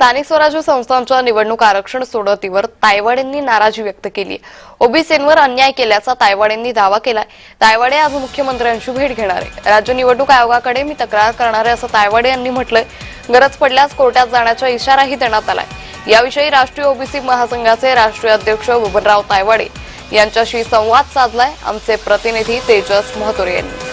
स्थानिक स्वराज्य संस्थांच्या निवडणूक आरक्षण सोडतीवर तायवाडेंनी नाराजी व्यक्त केली आहे। ओबीसींवर अन्याय केल्याचा तायवाडेंनी दावा केलाय। तायवाडे आज मुख्यमंत्र्यांची भेट घेणार आहे। राज्य निवडणूक आयोगाकडे मी तक्रार करणार आहे असं तायवाडे यांनी म्हटलंय। गरज पडल्यास कोर्टात जाण्याचा इशाराही देण्यात आलाय। याविषयी राष्ट्रीय ओबीसी महासंघाचे राष्ट्रीय अध्यक्ष बबनराव तायवाडे यांच्याशी संवाद साधलाय आमचे प्रतिनिधी तेजस महतोरे यांनी।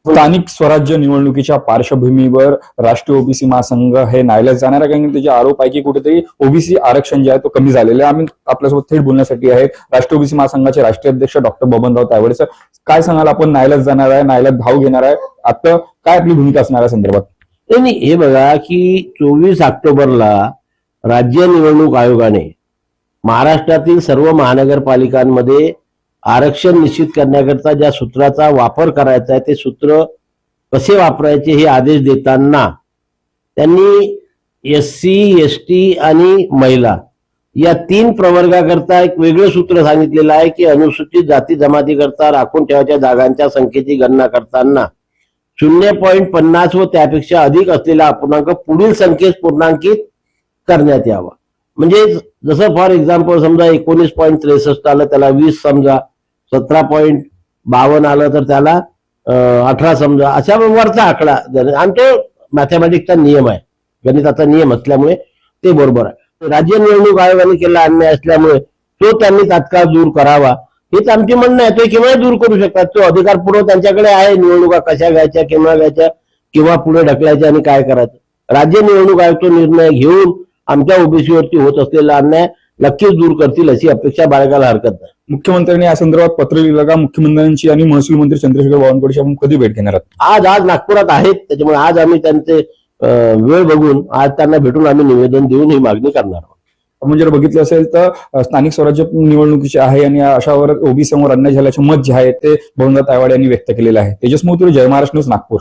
स्थानिक स्वराज्य निवडणुकीच्या पार्श्वभूमीवर राष्ट्रीय ओबीसी महासंघ हे न्यायालयात जाणार आहे, कारण त्याचे आरोप आहे की कुठेतरी ओबीसी आरक्षण जे आहे तो कमी झालेलं आहे। आम्ही आपल्यासोबत थेट बोलण्यासाठी आहेत राष्ट्रीय ओबीसी महासंघाचे राष्ट्रीय अध्यक्ष डॉक्टर बबनराव तायवाडे। सर, काय सांगाल? आपण न्यायालयात जाणार आहे, न्यायालयात धाव घेणार आहे, आता काय आपली भूमिका असणार आहे संदर्भात? नाही, हे बघा की 24 ऑक्टोबरला राज्य निवडणूक आयोगाने महाराष्ट्रातील सर्व महानगरपालिकांमध्ये आरक्षण निश्चित करण्याकरता ज्या सूत्राचा वापर करायचा आहे ते सूत्र कसे वापरायचे हे आदेश देताना त्यांनी SC, ST आणि महिला या 3 प्रवर्गाकरता एक वेगळं सूत्र सांगितलेलं आहे की अनुसूचित जाती जमातीकरता राखून ठेवायच्या जागांच्या संख्येची गणना करताना 0.50 व त्यापेक्षा अधिक असलेला अपूर्णांक पुढील संख्येस पूर्णांकित करण्यात यावा। म्हणजे जसं फॉर एक्झाम्पल समजा 19.63 आलं त्याला 20 समजा, 17.52 आलं तर त्याला 18 समजा, अशा वरचा आकडा। आणि तो मॅथमॅटिक्सचा नियम आहे, गणिताचा नियम असल्यामुळे ते बरोबर आहे। राज्य निवडणूक आयोगाने केला अन्याय असल्यामुळे तो त्यांनी तात्काळ दूर करावा हेच आमचे म्हणणं आहे। तो केव्हा दूर करू शकतात, तो अधिकार पूर्ण त्यांच्याकडे आहे। निवडणुका कशा घ्यायच्या, केव्हा घ्यायच्या, किंवा पुढे ढकलायच्या आणि काय करायचं। राज्य निवडणूक आयोग तो निर्णय घेऊन आमच्या ओबीसीवरती होत असलेला अन्याय नक्कीच दूर करतील अशी अपेक्षा बाळगायला हरकत नाही। मुख्यमंत्र्यांनी या संदर्भात पत्र लिहिलं का? मुख्यमंत्र्यांची आणि महसूल मंत्री चंद्रशेखर बावनकुळेची आपण कधी भेट घेणार आहात? आज नागपुरात आहेत, त्याच्यामुळे आज आम्ही त्यांचे वेळ बघून आज त्यांना भेटून आम्ही निवेदन देऊन ही मागणी करणार आहोत। आपण जर बघितलं असेल तर स्थानिक स्वराज्य निवडणुकीची आहे आणि अशावर ओबीसीवर अन्याय झाल्याचे मत जे आहे ते बबनराव तायवाडे यांनी व्यक्त केलेलं आहे। तेजस महतोरे, जय महाराष्ट्र न्यूज, नागपूर।